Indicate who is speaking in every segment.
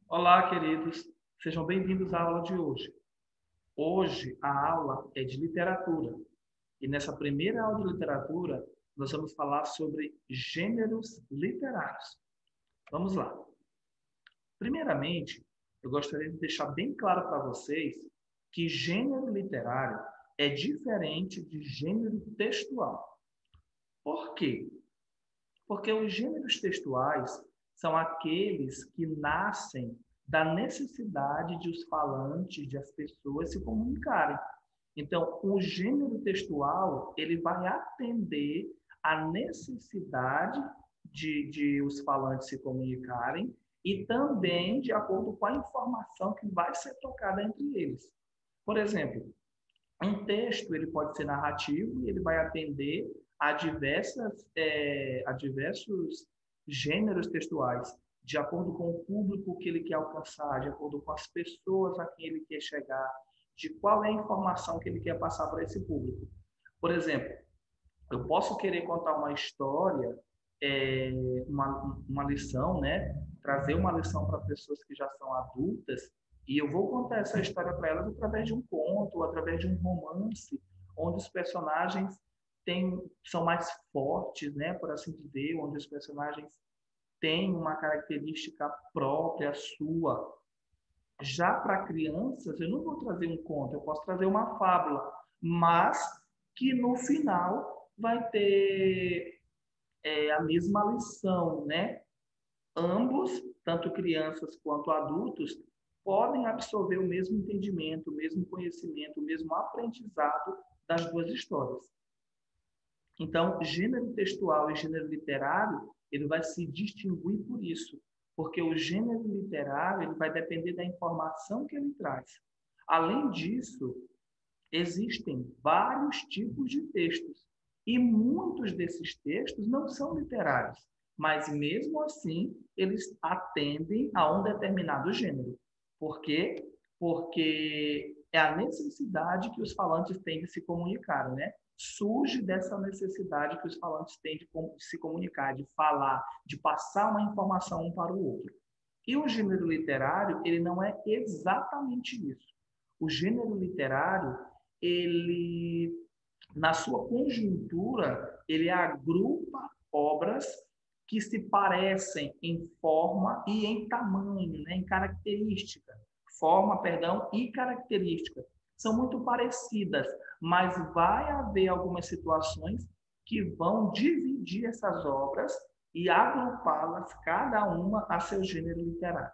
Speaker 1: Olá, queridos. Sejam bem-vindos à aula de hoje. Hoje, a aula é de literatura. E nessa primeira aula de literatura, nós vamos falar sobre gêneros literários. Vamos lá. Primeiramente, eu gostaria de deixar bem claro para vocês que gênero literário é diferente de gênero textual. Por quê? Porque os gêneros textuais são aqueles que nascem da necessidade de os falantes, de as pessoas se comunicarem. Então, o gênero textual, ele vai atender à necessidade de os falantes se comunicarem e também de acordo com a informação que vai ser trocada entre eles. Por exemplo, um texto ele pode ser narrativo e ele vai atender a diversos gêneros textuais, de acordo com o público que ele quer alcançar, de acordo com as pessoas a quem ele quer chegar, de qual é a informação que ele quer passar para esse público. Por exemplo, eu posso querer contar uma história, é, uma lição, né? Trazer uma lição para pessoas que já são adultas, e eu vou contar essa história para elas através de um conto, ou através de um romance, onde os personagens são mais fortes, né? Por assim dizer, onde os personagens têm uma característica própria sua. Já para crianças, eu não vou trazer um conto, eu posso trazer uma fábula, mas que no final vai ter a mesma lição, né? Ambos, tanto crianças quanto adultos, podem absorver o mesmo entendimento, o mesmo conhecimento, o mesmo aprendizado das duas histórias. Então, gênero textual e gênero literário, ele vai se distinguir por isso, porque o gênero literário ele vai depender da informação que ele traz. Além disso, existem vários tipos de textos e muitos desses textos não são literários, mas mesmo assim eles atendem a um determinado gênero. Por quê? Porque é a necessidade que os falantes têm de se comunicar, né? Surge dessa necessidade que os falantes têm de se comunicar, de falar, de passar uma informação um para o outro. E o gênero literário, ele não é exatamente isso. O gênero literário, ele, na sua conjuntura, ele agrupa obras que se parecem em forma e em tamanho, né, em característica. Forma, perdão, e característica. São muito parecidas, mas vai haver algumas situações que vão dividir essas obras e agrupá-las, cada uma a seu gênero literário.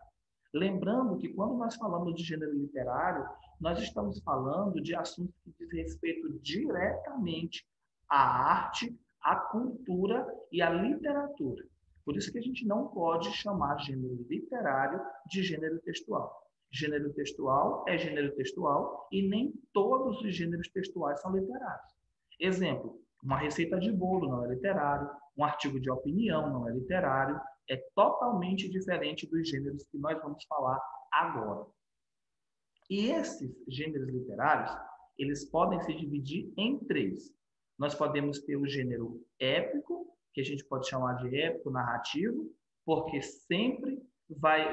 Speaker 1: Lembrando que quando nós falamos de gênero literário, nós estamos falando de assuntos que dizem respeito diretamente à arte, à cultura e à literatura. Por isso que a gente não pode chamar gênero literário de gênero textual. Gênero textual é gênero textual e nem todos os gêneros textuais são literários. Exemplo, uma receita de bolo não é literário, um artigo de opinião não é literário, é totalmente diferente dos gêneros que nós vamos falar agora. E esses gêneros literários, eles podem se dividir em três. Nós podemos ter o gênero épico, que a gente pode chamar de épico narrativo, porque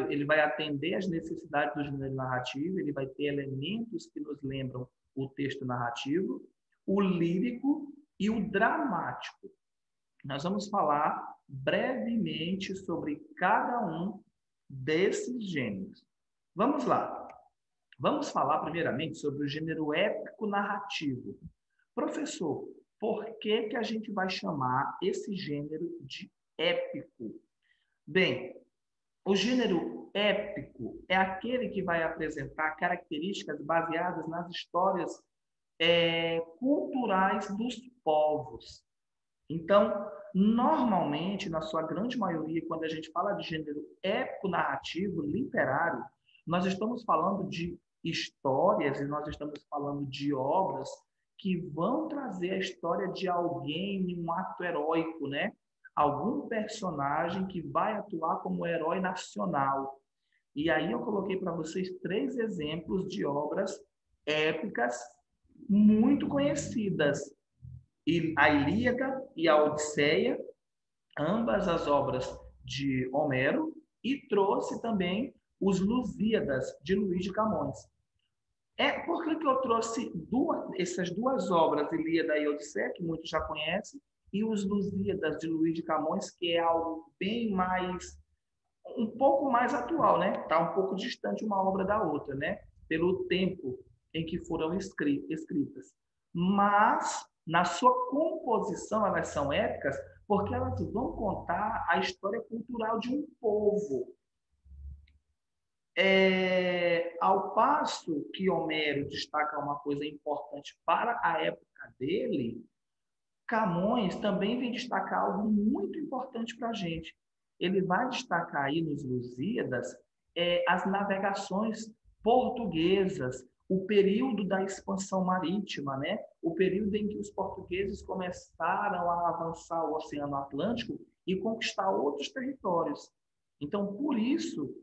Speaker 1: ele vai atender às necessidades do gênero narrativo, ele vai ter elementos que nos lembram o texto narrativo, o lírico e o dramático. Nós vamos falar brevemente sobre cada um desses gêneros. Vamos lá. Vamos falar primeiramente sobre o gênero épico narrativo. Professor, por que a gente vai chamar esse gênero de épico? Bem, o gênero épico é aquele que vai apresentar características baseadas nas histórias culturais dos povos. Então, normalmente, na sua grande maioria, quando a gente fala de gênero épico-narrativo literário, nós estamos falando de histórias e nós estamos falando de obras que vão trazer a história de alguém em um ato heróico, né? Algum personagem que vai atuar como herói nacional. E aí eu coloquei para vocês três exemplos de obras épicas muito conhecidas, a Ilíada e a Odisseia, ambas as obras de Homero, e trouxe também Os Lusíadas, de Luís de Camões. Por que eu trouxe essas duas obras, Ilíada e Odisseia, que muitos já conhecem, e os Lusíadas, de Luís de Camões, que é algo bem mais, um pouco mais atual, né? Está um pouco distante uma obra da outra, né? Pelo tempo em que foram escritas. Mas, na sua composição, elas são épicas porque elas vão contar a história cultural de um povo. Ao passo que Homero destaca uma coisa importante para a época dele, Camões também vem destacar algo muito importante para a gente. Ele vai destacar aí nos Lusíadas as navegações portuguesas, o período da expansão marítima, né? O período em que os portugueses começaram a avançar o Oceano Atlântico e conquistar outros territórios. Então, por isso,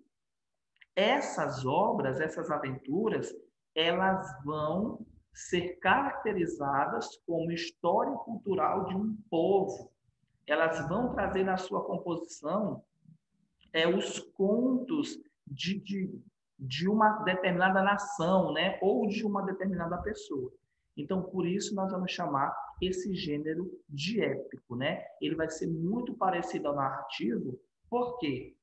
Speaker 1: essas obras, essas aventuras, elas vão ser caracterizadas como história cultural de um povo. Elas vão trazer na sua composição os contos de uma determinada nação, né? Ou de uma determinada pessoa. Então, por isso, nós vamos chamar esse gênero de épico, né? Ele vai ser muito parecido ao narrativo, por quê?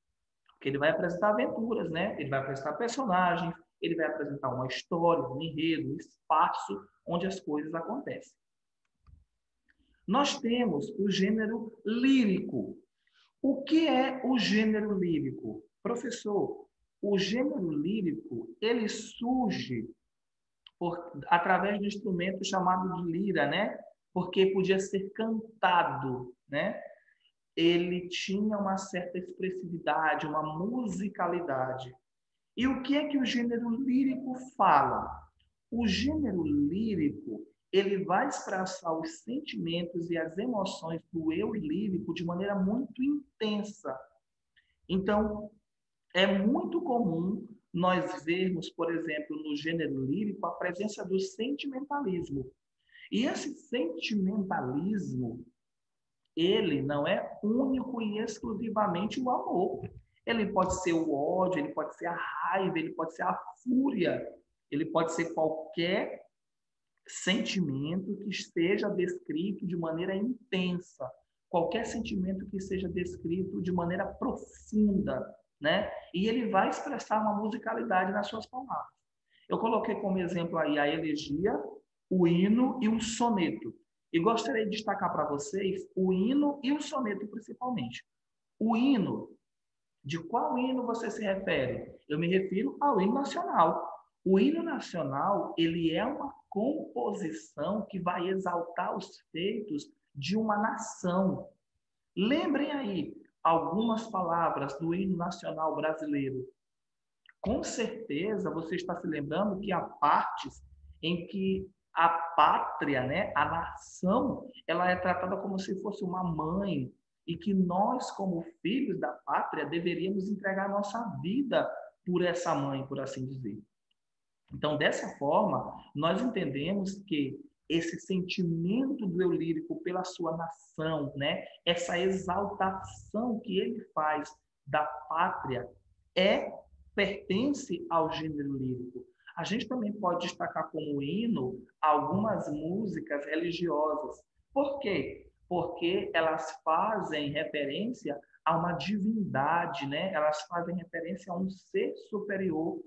Speaker 1: Porque ele vai apresentar aventuras, né? Ele vai apresentar personagens, ele vai apresentar uma história, um enredo, um espaço onde as coisas acontecem. Nós temos o gênero lírico. O que é o gênero lírico? Professor, o gênero lírico, ele surge através do instrumento chamado de lira, né? Porque podia ser cantado, né? Ele tinha uma certa expressividade, uma musicalidade. E o que é que o gênero lírico fala? O gênero lírico, ele vai expressar os sentimentos e as emoções do eu lírico de maneira muito intensa. Então, é muito comum nós vermos, por exemplo, no gênero lírico, a presença do sentimentalismo. E esse sentimentalismo, ele não é único e exclusivamente o amor. Ele pode ser o ódio, ele pode ser a raiva, ele pode ser a fúria, ele pode ser qualquer sentimento que esteja descrito de maneira intensa, qualquer sentimento que seja descrito de maneira profunda, né? E ele vai expressar uma musicalidade nas suas palavras. Eu coloquei como exemplo aí a elegia, o hino e o soneto. E gostaria de destacar para vocês o hino e o soneto principalmente. O hino, de qual hino você se refere? Eu me refiro ao hino nacional. O hino nacional, ele é uma composição que vai exaltar os feitos de uma nação. Lembrem aí algumas palavras do hino nacional brasileiro. Com certeza você está se lembrando que há partes em que a pátria, né, a nação, ela é tratada como se fosse uma mãe e que nós, como filhos da pátria, deveríamos entregar nossa vida por essa mãe, por assim dizer. Então, dessa forma, nós entendemos que esse sentimento do eu lírico pela sua nação, né, essa exaltação que ele faz da pátria, pertence ao gênero lírico. A gente também pode destacar como hino algumas músicas religiosas. Por quê? Porque elas fazem referência a uma divindade, né? Elas fazem referência a um ser superior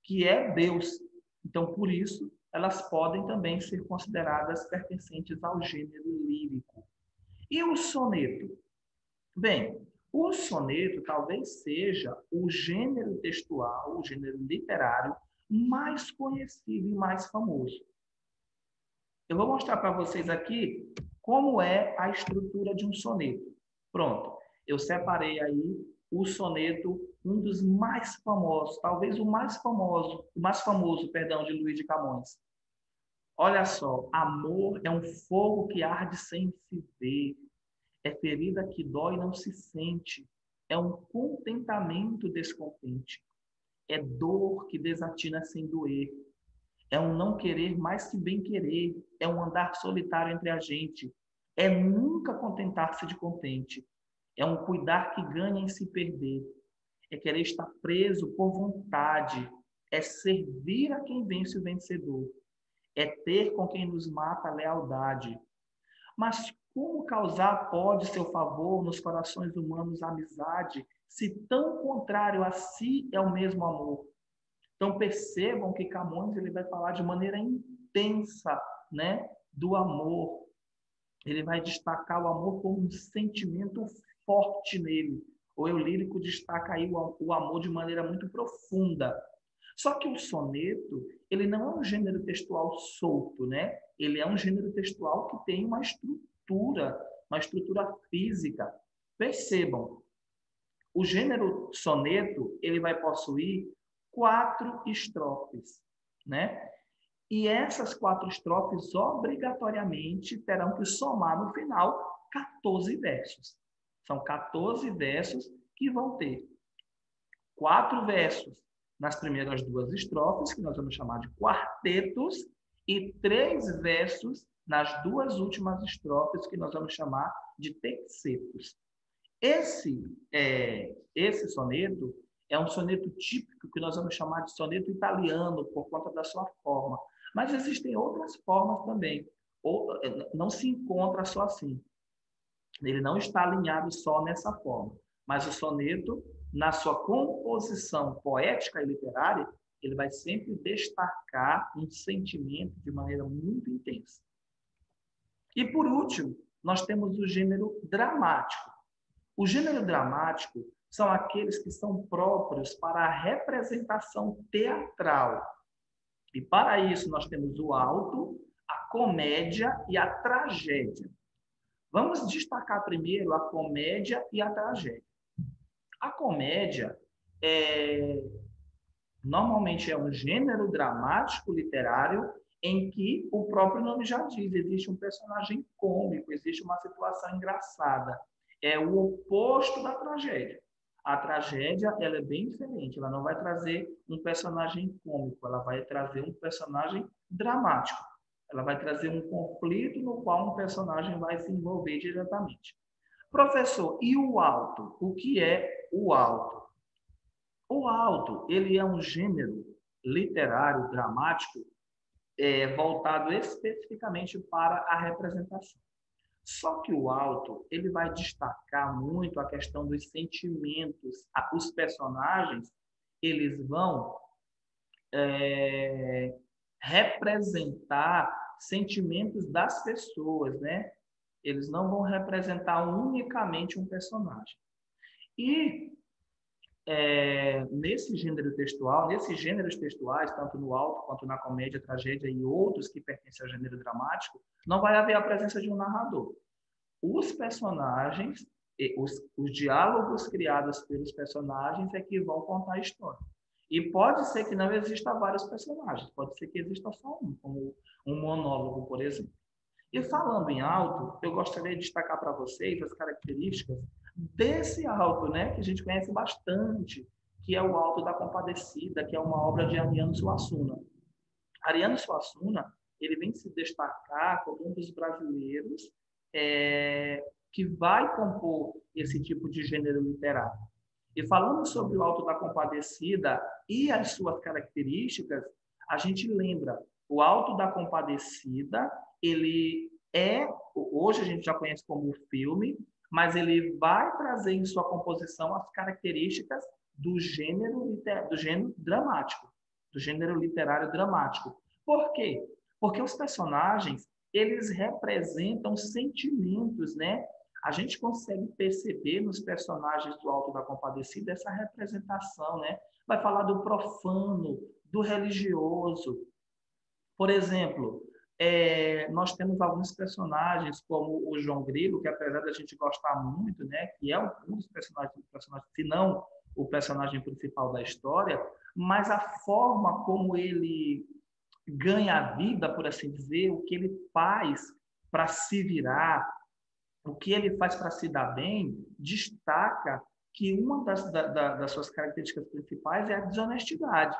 Speaker 1: que é Deus. Então, por isso, elas podem também ser consideradas pertencentes ao gênero lírico. E o soneto? Bem, o soneto talvez seja o gênero textual, o gênero literário mais conhecido e mais famoso. Eu vou mostrar para vocês aqui como é a estrutura de um soneto. Pronto, eu separei aí o soneto, um dos mais famosos, talvez o mais famoso, de Luís de Camões. Olha só, amor é um fogo que arde sem se ver, é ferida que dói e não se sente, é um contentamento descontente, é dor que desatina sem doer, é um não querer mais que bem querer, é um andar solitário entre a gente, é nunca contentar-se de contente, é um cuidar que ganha em se perder, é querer estar preso por vontade, é servir a quem vence o vencedor, é ter com quem nos mata a lealdade. Mas como causar pode seu favor nos corações humanos a amizade, se tão contrário a si é o mesmo amor? Então percebam que Camões ele vai falar de maneira intensa, né, do amor. Ele vai destacar o amor como um sentimento forte nele. O eu lírico destaca aí o amor de maneira muito profunda. Só que o soneto, ele não é um gênero textual solto, né? Ele é um gênero textual que tem uma estrutura física. Percebam, o gênero soneto, ele vai possuir 4 estrofes, né? E essas 4 estrofes, obrigatoriamente, terão que somar no final 14 versos. São 14 versos que vão ter 4 versos nas primeiras 2 estrofes, que nós vamos chamar de quartetos, e 3 versos nas 2 últimas estrofes, que nós vamos chamar de tercetos. Esse soneto é um soneto típico que nós vamos chamar de soneto italiano, por conta da sua forma. Mas existem outras formas também. Não se encontra só assim. Ele não está alinhado só nessa forma. Mas o soneto, na sua composição poética e literária, ele vai sempre destacar um sentimento de maneira muito intensa. E, por último, nós temos o gênero dramático. O gênero dramático são aqueles que são próprios para a representação teatral. E para isso nós temos o alto, a comédia e a tragédia. Vamos destacar primeiro a comédia e a tragédia. A comédia normalmente é um gênero dramático literário em que o próprio nome já diz, existe um personagem cômico, existe uma situação engraçada. É o oposto da tragédia. A tragédia ela é bem diferente, ela não vai trazer um personagem cômico, ela vai trazer um personagem dramático. Ela vai trazer um conflito no qual um personagem vai se envolver diretamente. Professor, e o alto? O que é o alto? O alto, ele é um gênero literário, dramático, voltado especificamente para a representação. Só que o alto, ele vai destacar muito a questão dos sentimentos. Os personagens, eles vão representar sentimentos das pessoas, né? Eles não vão representar unicamente um personagem. E nesse gênero textual, nesses gêneros textuais, tanto no alto quanto na comédia, tragédia e outros que pertencem ao gênero dramático, não vai haver a presença de um narrador. Os personagens, os diálogos criados pelos personagens é que vão contar a história. E pode ser que não exista vários personagens, pode ser que exista só um, como um monólogo, por exemplo. E falando em alto, eu gostaria de destacar para vocês as características desse alto, né, que a gente conhece bastante, que é o Alto da Compadecida, que é uma obra de Ariano Suassuna. Ariano Suassuna, ele vem se destacar como um dos brasileiros que vai compor esse tipo de gênero literário. E falando sobre o Alto da Compadecida e as suas características, a gente lembra, o Alto da Compadecida, ele hoje a gente já conhece como filme, mas ele vai trazer em sua composição as características do gênero dramático, do gênero literário dramático. Por quê? Porque os personagens, eles representam sentimentos, né? A gente consegue perceber nos personagens do Alto da Compadecida essa representação, né? Vai falar do profano, do religioso. Por exemplo, nós temos alguns personagens, como o João Grilo, que apesar da gente gostar muito, né, que é um dos personagens, se não o personagem principal da história, mas a forma como ele ganha a vida, por assim dizer, o que ele faz para se virar, o que ele faz para se dar bem, destaca que uma das suas características principais é a desonestidade.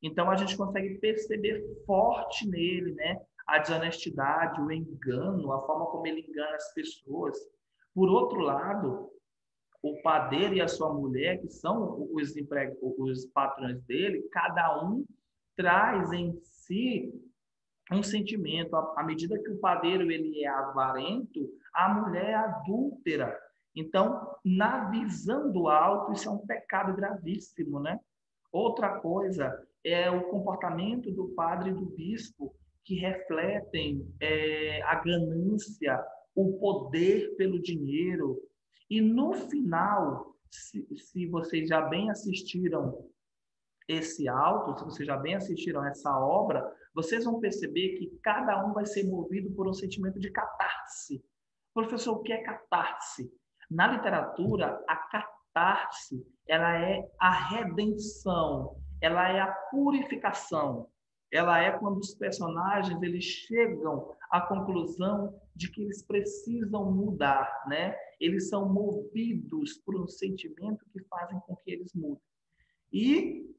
Speaker 1: Então, a gente consegue perceber forte nele, né, a desonestidade, o engano, a forma como ele engana as pessoas. Por outro lado, o padeiro e a sua mulher, que são os patrões dele, cada um traz em si um sentimento. À medida que o padeiro ele é avarento, a mulher é adúltera. Então, na visão do alto, isso é um pecado gravíssimo, né? Outra coisa é o comportamento do padre e do bispo, que refletem a ganância, o poder pelo dinheiro. E no final, se vocês já bem assistiram esse auto, se vocês já bem assistiram essa obra, vocês vão perceber que cada um vai ser movido por um sentimento de catarse. Professor, o que é catarse? Na literatura, a catarse, ela é a redenção, ela é a purificação. Ela é quando os personagens eles chegam à conclusão de que eles precisam mudar, né? Eles são movidos por um sentimento que fazem com que eles mudem. E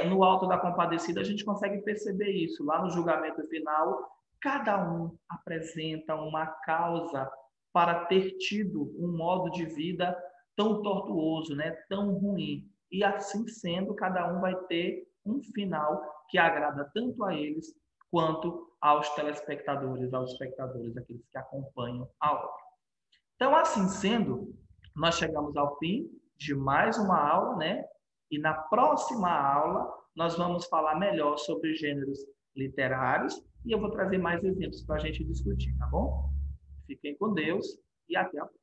Speaker 1: no Alto da Compadecida, a gente consegue perceber isso. Lá no julgamento final, cada um apresenta uma causa para ter tido um modo de vida tão tortuoso, né? Tão ruim. E assim sendo, cada um vai ter um final que agrada tanto a eles quanto aos telespectadores, aos espectadores, aqueles que acompanham a obra. Então, assim sendo, nós chegamos ao fim de mais uma aula, né? E na próxima aula, nós vamos falar melhor sobre gêneros literários e eu vou trazer mais exemplos para a gente discutir, tá bom? Fiquem com Deus e até a próxima.